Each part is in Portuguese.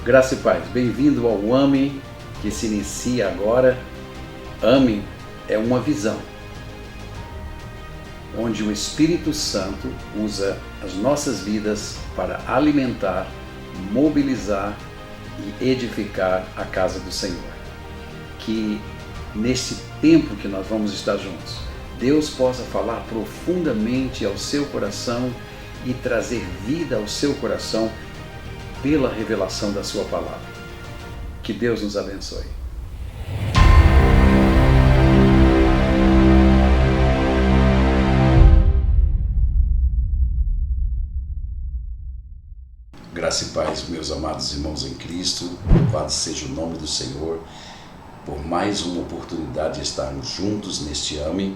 Graça e paz, bem-vindo ao AME, que se inicia agora. AME é uma visão, onde o Espírito Santo usa as nossas vidas para alimentar, mobilizar e edificar a casa do Senhor. Que nesse tempo que nós vamos estar juntos, Deus possa falar profundamente ao seu coração e trazer vida ao seu coração pela revelação da sua palavra. Que Deus nos abençoe. Graça e paz, meus amados irmãos em Cristo, louvado seja o nome do Senhor, por mais uma oportunidade de estarmos juntos neste AME,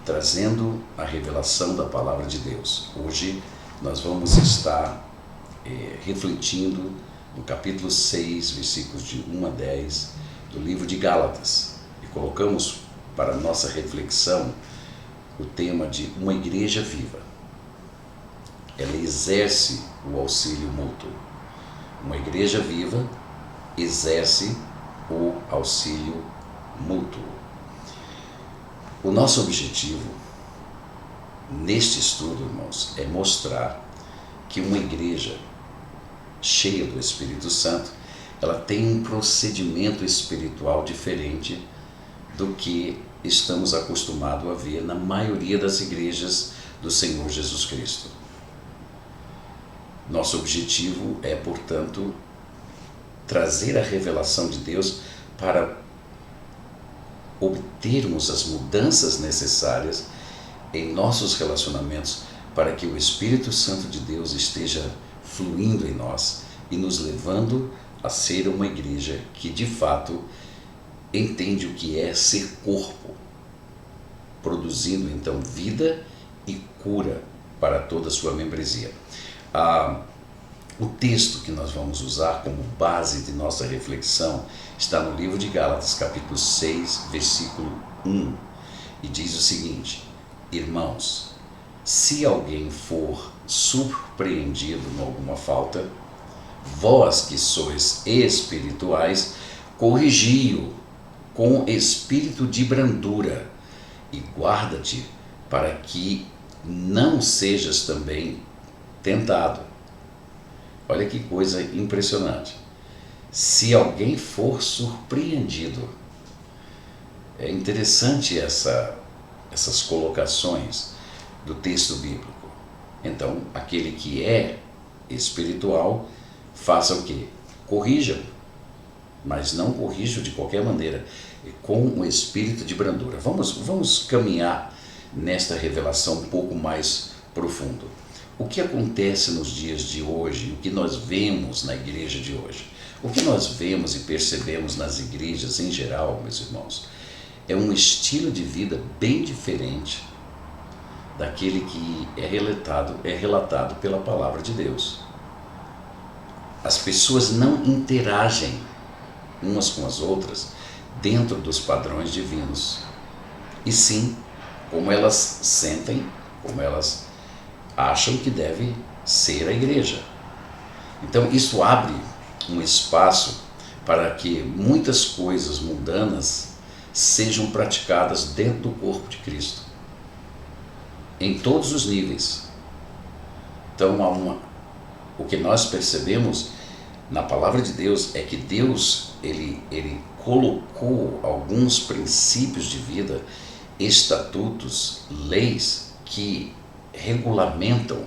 trazendo a revelação da palavra de Deus. Hoje nós vamos estar refletindo no capítulo 6, versículos de 1 a 10 do livro de Gálatas, e colocamos para nossa reflexão o tema de uma igreja viva. Ela exerce o auxílio mútuo. Uma igreja viva exerce o auxílio mútuo. O nosso objetivo neste estudo, irmãos, é mostrar que uma igreja cheia do Espírito Santo, ela tem um procedimento espiritual diferente do que estamos acostumados a ver na maioria das igrejas do Senhor Jesus Cristo. Nosso objetivo é, portanto, trazer a revelação de Deus para obtermos as mudanças necessárias em nossos relacionamentos, para que o Espírito Santo de Deus esteja fluindo em nós e nos levando a ser uma igreja que de fato entende o que é ser corpo, produzindo então vida e cura para toda a sua membresia. O texto que nós vamos usar como base de nossa reflexão está no livro de Gálatas, capítulo 6, versículo 1, e diz o seguinte: irmãos, se alguém for surpreendido em alguma falta, vós que sois espirituais, corrigi-o com espírito de brandura, e guarda-te para que não sejas também tentado. Olha que coisa impressionante. Se alguém for surpreendido, é interessante essas colocações do texto bíblico. Então, aquele que é espiritual, faça o quê? Corrija, mas não corrija de qualquer maneira, com um espírito de brandura. Vamos caminhar nesta revelação um pouco mais profundo. O que acontece nos dias de hoje, o que nós vemos na igreja de hoje, o que nós vemos e percebemos nas igrejas em geral, meus irmãos, é um estilo de vida bem diferente daquele que é relatado pela palavra de Deus. As pessoas não interagem umas com as outras dentro dos padrões divinos, e sim como elas sentem, como elas acham que deve ser a igreja. Então isso abre um espaço para que muitas coisas mundanas sejam praticadas dentro do corpo de Cristo, em todos os níveis. Então o que nós percebemos na palavra de Deus é que Deus ele colocou alguns princípios de vida, estatutos, leis que regulamentam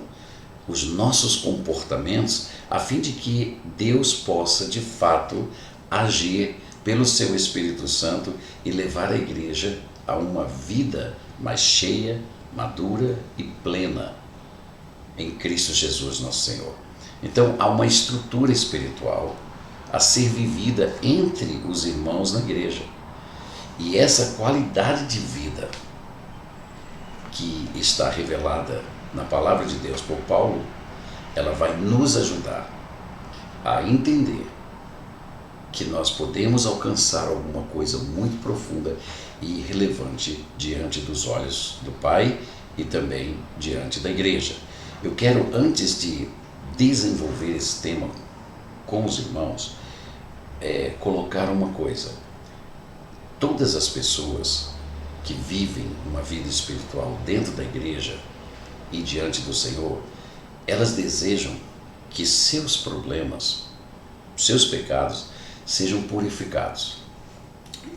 os nossos comportamentos, a fim de que Deus possa de fato agir pelo seu Espírito Santo e levar a igreja a uma vida mais cheia, madura e plena em Cristo Jesus nosso Senhor. Então há uma estrutura espiritual a ser vivida entre os irmãos na igreja, e essa qualidade de vida que está revelada na palavra de Deus por Paulo, ela vai nos ajudar a entender que nós podemos alcançar alguma coisa muito profunda e relevante diante dos olhos do Pai e também diante da igreja. Eu quero, antes de desenvolver esse tema com os irmãos colocar uma coisa: todas as pessoas que vivem uma vida espiritual dentro da igreja e diante do Senhor, elas desejam que seus problemas, seus pecados, sejam purificados.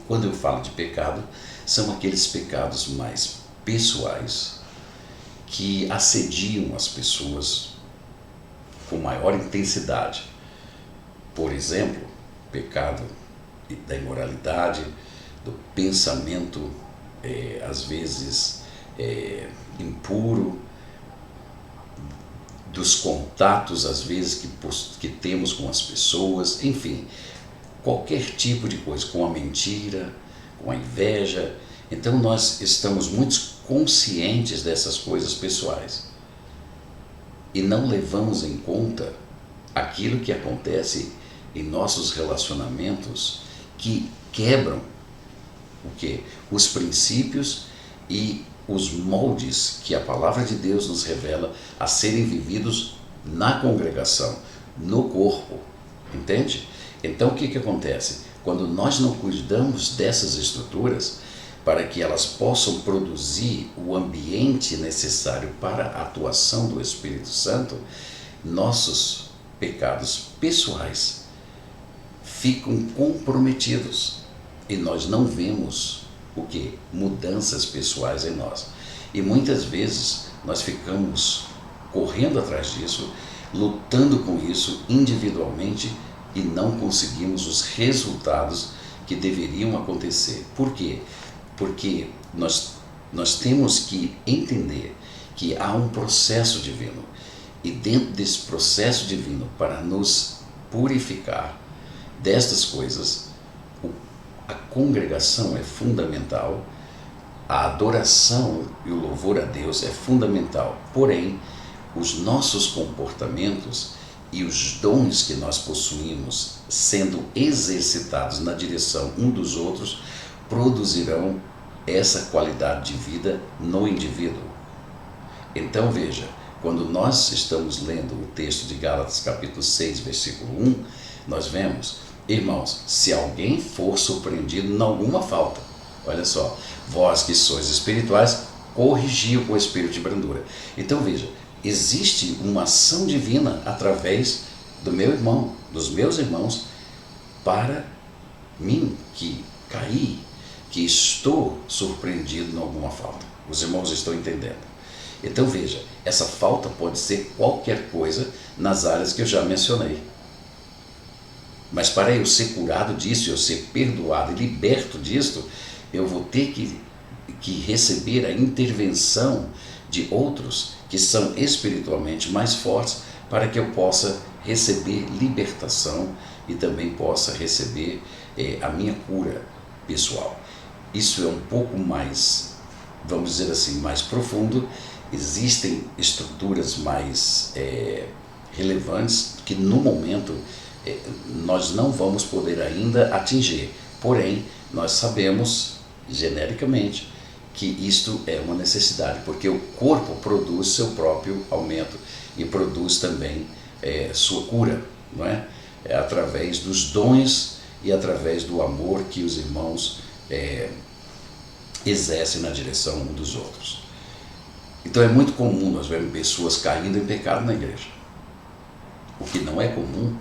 Quando eu falo de pecado, são aqueles pecados mais pessoais que assediam as pessoas com maior intensidade. Por exemplo, pecado da imoralidade, do pensamento, às vezes, impuro, dos contatos, às vezes, que temos com as pessoas, enfim, qualquer tipo de coisa, com a mentira, com a inveja. Então nós estamos muito conscientes dessas coisas pessoais e não levamos em conta aquilo que acontece em nossos relacionamentos, que quebram o quê? Os princípios e os moldes que a palavra de Deus nos revela a serem vividos na congregação, no corpo, entende? Então o que acontece? Quando nós não cuidamos dessas estruturas para que elas possam produzir o ambiente necessário para a atuação do Espírito Santo, nossos pecados pessoais ficam comprometidos e nós não vemos o que? Mudanças pessoais em nós. E muitas vezes nós ficamos correndo atrás disso, lutando com isso individualmente e não conseguimos os resultados que deveriam acontecer. Por quê? Porque nós temos que entender que há um processo divino, e dentro desse processo divino, para nos purificar destas coisas, a congregação é fundamental, a adoração e o louvor a Deus é fundamental. Porém, os nossos comportamentos e os dons que nós possuímos, sendo exercitados na direção um dos outros, produzirão essa qualidade de vida no indivíduo. Então veja, quando nós estamos lendo o texto de Gálatas capítulo 6, versículo 1, nós vemos: irmãos, se alguém for surpreendido em alguma falta, olha só, vós que sois espirituais, corrigiu com o espírito de brandura. Então veja, existe uma ação divina através do meu irmão, dos meus irmãos, para mim que caí, que estou surpreendido em alguma falta. Os irmãos estão entendendo? Então veja, essa falta pode ser qualquer coisa nas áreas que eu já mencionei. Mas para eu ser curado disso, eu ser perdoado e liberto disto, eu vou ter que receber a intervenção de outros que são espiritualmente mais fortes, para que eu possa receber libertação e também possa receber a minha cura pessoal. Isso é um pouco mais, vamos dizer assim, mais profundo. Existem estruturas mais relevantes que no momento nós não vamos poder ainda atingir. Porém, nós sabemos genericamente que isto é uma necessidade, porque o corpo produz seu próprio aumento e produz também sua cura, não é? Através dos dons e através do amor que os irmãos exercem na direção um dos outros. Então é muito comum nós vermos pessoas caindo em pecado na igreja. O que não é comum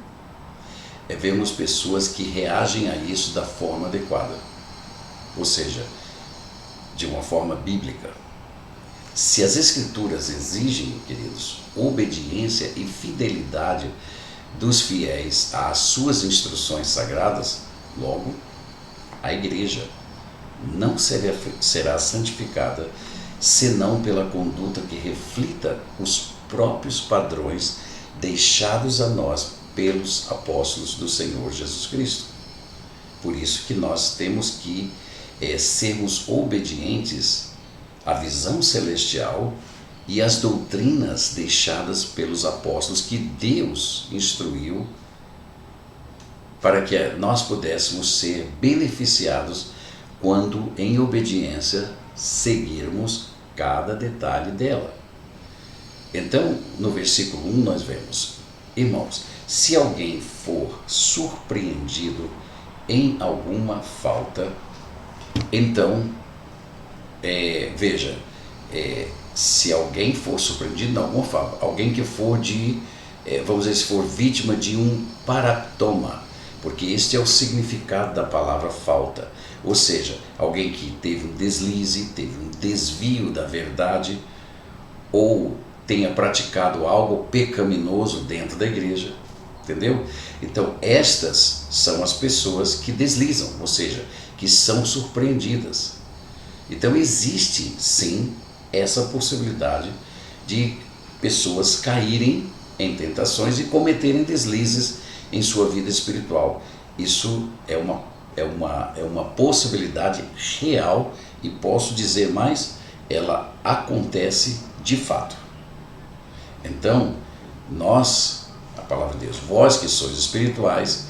é vermos pessoas que reagem a isso da forma adequada, ou seja, de uma forma bíblica. Se as Escrituras exigem, queridos, obediência e fidelidade dos fiéis às suas instruções sagradas, logo, a igreja não será santificada senão pela conduta que reflita os próprios padrões deixados a nós pelos apóstolos do Senhor Jesus Cristo. Por isso que nós temos que sermos obedientes à visão celestial e às doutrinas deixadas pelos apóstolos que Deus instruiu para que nós pudéssemos ser beneficiados quando, em obediência, seguirmos cada detalhe dela. Então, no versículo 1 nós vemos: irmãos, se alguém for surpreendido em alguma falta, então, veja, se alguém for surpreendido em alguma falta, alguém que for vamos dizer, se for vítima de um paraptoma, porque este é o significado da palavra falta, ou seja, alguém que teve um deslize, teve um desvio da verdade, ou tenha praticado algo pecaminoso dentro da igreja, entendeu? Então, estas são as pessoas que deslizam, ou seja, que são surpreendidas. Então, existe sim essa possibilidade de pessoas caírem em tentações e cometerem deslizes em sua vida espiritual. Isso é uma possibilidade real e posso dizer mais, ela acontece de fato. Então, nós, a palavra de Deus, vós que sois espirituais,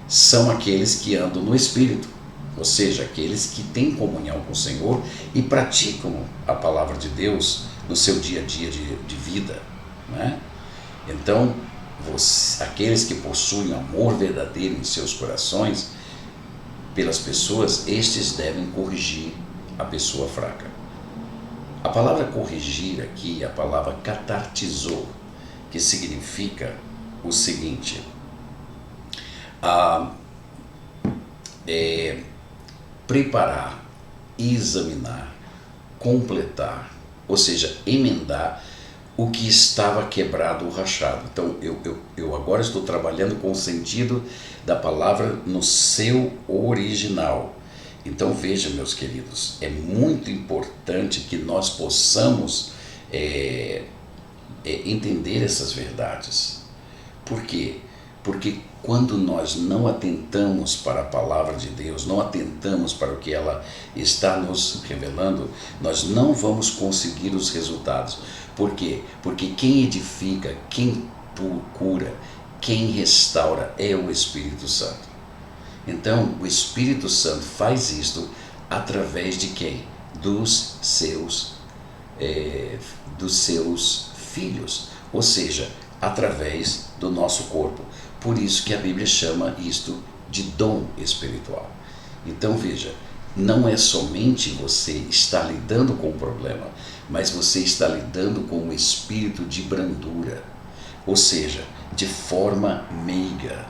são aqueles que andam no Espírito, ou seja, aqueles que têm comunhão com o Senhor e praticam a palavra de Deus no seu dia a dia de vida, né? Então, aqueles que possuem amor verdadeiro em seus corações pelas pessoas, estes devem corrigir a pessoa fraca. A palavra corrigir aqui é a palavra catartizou, que significa o seguinte: preparar, examinar, completar, ou seja, emendar o que estava quebrado ou rachado. Então, eu agora estou trabalhando com o sentido da palavra no seu original. Então, veja, meus queridos, é muito importante que nós possamos entender essas verdades. Por quê? Porque quando nós não atentamos para a palavra de Deus, não atentamos para o que ela está nos revelando, nós não vamos conseguir os resultados. Por quê? Porque quem edifica, quem cura, quem restaura é o Espírito Santo. Então, o Espírito Santo faz isto através de quem? Dos seus filhos, ou seja, através do nosso corpo. Por isso que a Bíblia chama isto de dom espiritual. Então veja, não é somente você estar lidando com o problema, mas você está lidando com um espírito de brandura, ou seja, de forma meiga.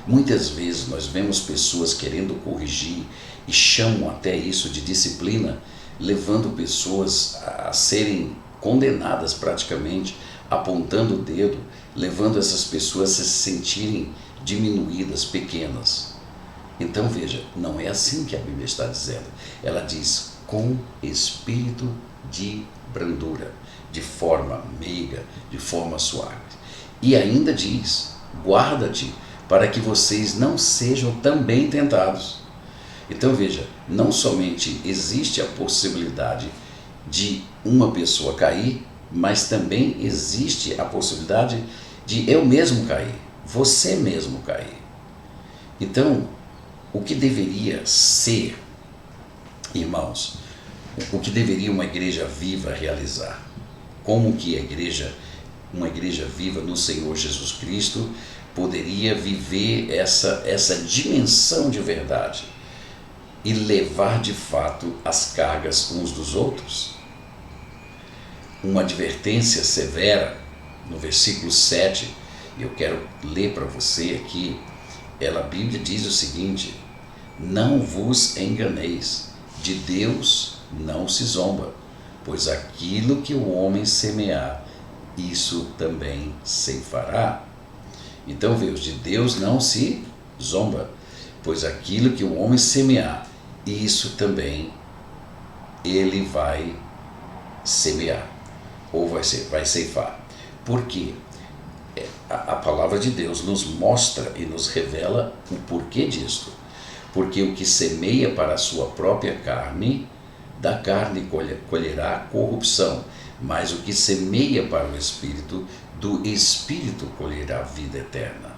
Muitas vezes nós vemos pessoas querendo corrigir e chamam até isso de disciplina, levando pessoas a serem condenadas praticamente, apontando o dedo, levando essas pessoas a se sentirem diminuídas, pequenas. Então veja, não é assim que a Bíblia está dizendo. Ela diz com espírito de brandura, de forma meiga, de forma suave. E ainda diz, guarda-te para que vocês não sejam também tentados. Então veja, não somente existe a possibilidade de uma pessoa cair, mas também existe a possibilidade de eu mesmo cair, você mesmo cair. Então, o que deveria ser, irmãos, o que deveria uma igreja viva realizar? Como que uma igreja viva no Senhor Jesus Cristo poderia viver essa dimensão de verdade e levar de fato as cargas uns dos outros? Uma advertência severa no versículo 7, eu quero ler para você aqui. A Bíblia diz o seguinte: não vos enganeis, de Deus não se zomba, pois aquilo que o homem semear, isso também ceifará. Então veja, de Deus não se zomba, pois aquilo que o homem semear, isso também ele vai semear, ou vai ceifar. Por quê? A palavra de Deus nos mostra e nos revela o porquê disto. Porque o que semeia para a sua própria carne, da carne colherá corrupção, mas o que semeia para o Espírito, do Espírito colherá vida eterna.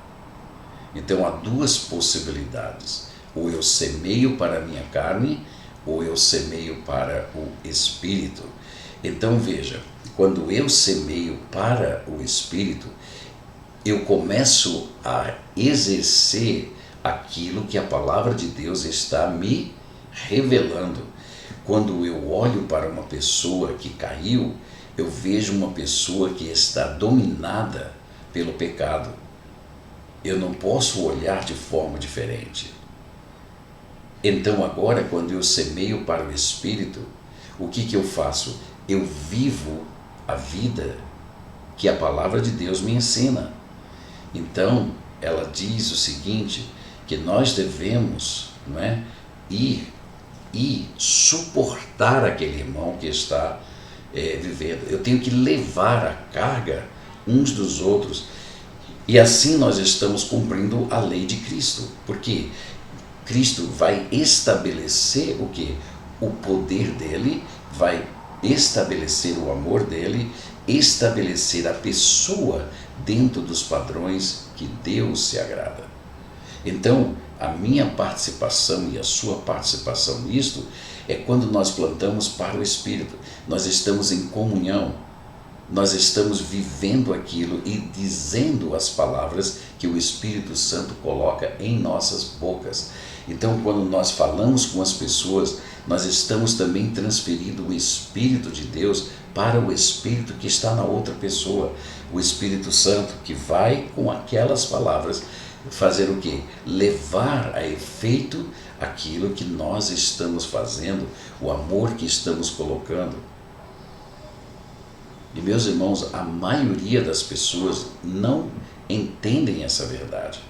Então há duas possibilidades: ou eu semeio para a minha carne, ou eu semeio para o Espírito. Então veja, quando eu semeio para o Espírito, eu começo a exercer aquilo que a palavra de Deus está me revelando. Quando eu olho para uma pessoa que caiu, eu vejo uma pessoa que está dominada pelo pecado. Eu não posso olhar de forma diferente. Então agora, quando eu semeio para o Espírito, o que eu faço? Eu vivo a vida que a palavra de Deus me ensina. Então, ela diz o seguinte, que nós devemos, não é, ir e suportar aquele irmão que está vivendo. Eu tenho que levar a carga uns dos outros. E assim nós estamos cumprindo a lei de Cristo. Porque Cristo vai estabelecer o quê? O poder dele, vai estabelecer o amor dele, estabelecer a pessoa dentro dos padrões que Deus se agrada. Então, a minha participação e a sua participação nisto é quando nós plantamos para o Espírito. Nós estamos em comunhão, nós estamos vivendo aquilo e dizendo as palavras que o Espírito Santo coloca em nossas bocas. Então, quando nós falamos com as pessoas, nós estamos também transferindo o Espírito de Deus para o Espírito que está na outra pessoa. O Espírito Santo que vai com aquelas palavras fazer o quê? Levar a efeito aquilo que nós estamos fazendo, o amor que estamos colocando. E meus irmãos, a maioria das pessoas não entendem essa verdade.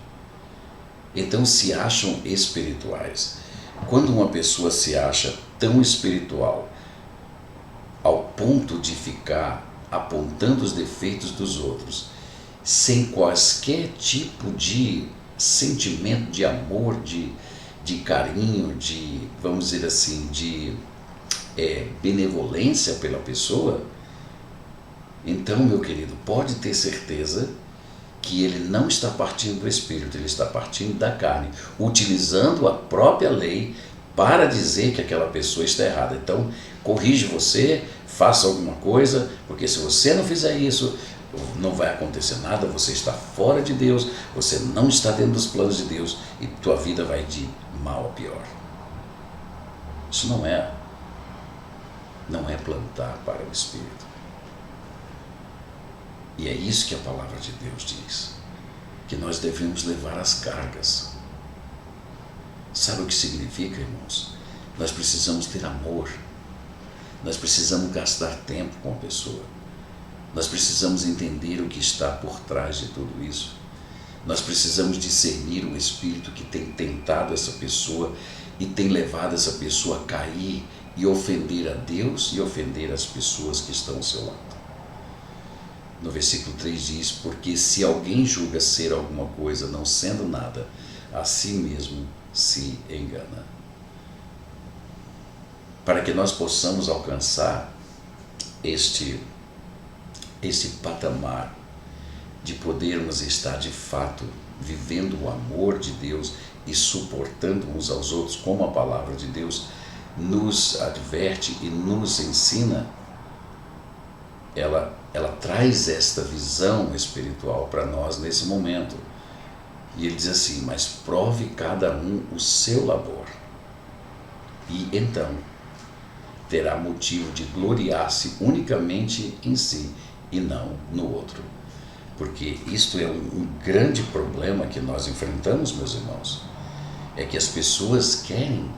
Então se acham espirituais. Quando uma pessoa se acha tão espiritual ao ponto de ficar apontando os defeitos dos outros, sem qualquer tipo de sentimento de amor, de carinho, de, vamos dizer assim, de benevolência pela pessoa, então, meu querido, pode ter certeza que ele não está partindo do Espírito, ele está partindo da carne, utilizando a própria lei para dizer que aquela pessoa está errada. Então, corrige você, faça alguma coisa, porque se você não fizer isso, não vai acontecer nada, você está fora de Deus, você não está dentro dos planos de Deus e tua vida vai de mal a pior. Isso não é plantar para o Espírito. E é isso que a palavra de Deus diz, que nós devemos levar as cargas. Sabe o que significa, irmãos? Nós precisamos ter amor, nós precisamos gastar tempo com a pessoa, nós precisamos entender o que está por trás de tudo isso, nós precisamos discernir o espírito que tem tentado essa pessoa e tem levado essa pessoa a cair e ofender a Deus e ofender as pessoas que estão ao seu lado. No versículo 3 diz, porque se alguém julga ser alguma coisa não sendo nada, a si mesmo se engana. Para que nós possamos alcançar este patamar de podermos estar de fato vivendo o amor de Deus e suportando uns aos outros, como a palavra de Deus nos adverte e nos ensina, ela traz esta visão espiritual para nós nesse momento. E ele diz assim, mas prove cada um o seu labor, e então terá motivo de gloriar-se unicamente em si e não no outro. Porque isto é um grande problema que nós enfrentamos, meus irmãos, é que as pessoas querem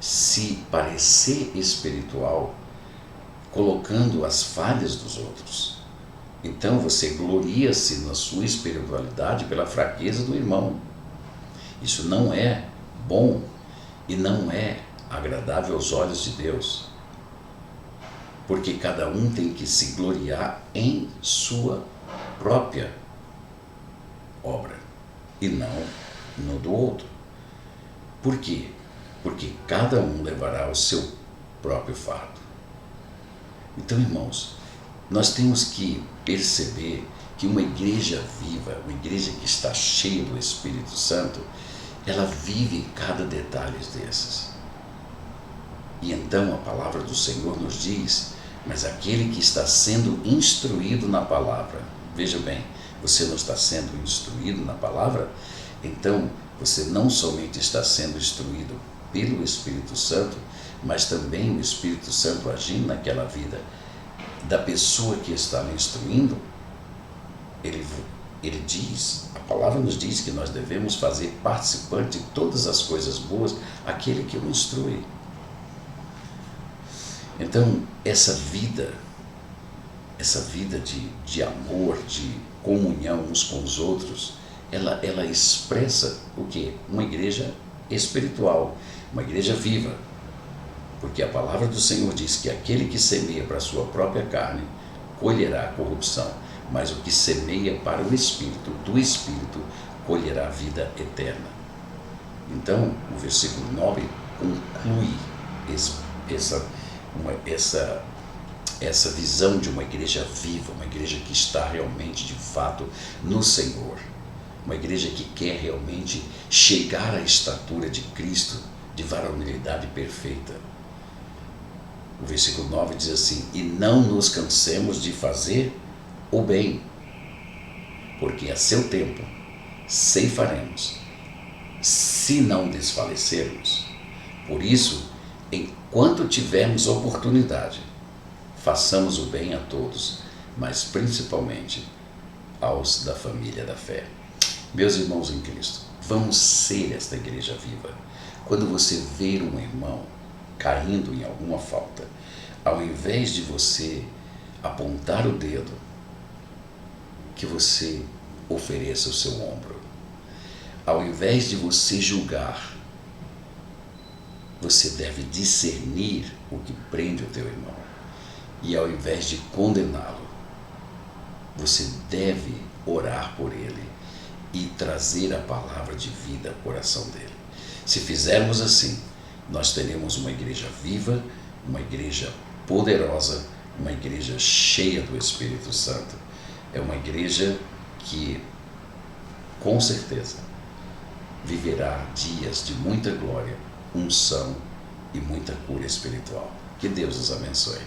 se parecer espiritual colocando as falhas dos outros. Então você gloria-se na sua espiritualidade pela fraqueza do irmão. Isso não é bom e não é agradável aos olhos de Deus. Porque cada um tem que se gloriar em sua própria obra e não no do outro. Por quê? Porque cada um levará o seu próprio fardo. Então, irmãos, nós temos que perceber que uma igreja viva, uma igreja que está cheia do Espírito Santo, ela vive cada detalhe desses. E então a palavra do Senhor nos diz, mas aquele que está sendo instruído na palavra, Veja bem, você não está sendo instruído na palavra? Então, você não somente está sendo instruído pelo Espírito Santo, mas também o Espírito Santo agindo naquela vida da pessoa que está lhe instruindo. Ele diz, a palavra nos diz que nós devemos fazer participante de todas as coisas boas aquele que o instrui. Então, essa vida de amor, de comunhão uns com os outros, ela expressa o quê? Uma igreja espiritual, uma igreja viva. Porque a palavra do Senhor diz que aquele que semeia para a sua própria carne colherá a corrupção, mas o que semeia para o Espírito, do Espírito, colherá a vida eterna. Então, o versículo 9 conclui essa visão de uma igreja viva, uma igreja que está realmente, de fato, no Senhor. Uma igreja que quer realmente chegar à estatura de Cristo, de varonilidade perfeita. O versículo 9 diz assim: e não nos cansemos de fazer o bem, porque a seu tempo ceifaremos, se não desfalecermos. Por isso, enquanto tivermos oportunidade, façamos o bem a todos, mas principalmente aos da família da fé. Meus irmãos em Cristo, vamos ser esta igreja viva. Quando você ver um irmão caindo em alguma falta, ao invés de você apontar o dedo, que você ofereça o seu ombro. Ao invés de você julgar, você deve discernir o que prende o teu irmão. E ao invés de condená-lo, você deve orar por ele e trazer a palavra de vida ao coração dele. Se fizermos assim, nós teremos uma igreja viva, uma igreja poderosa, uma igreja cheia do Espírito Santo. É uma igreja que, com certeza, viverá dias de muita glória, unção e muita cura espiritual. Que Deus os abençoe.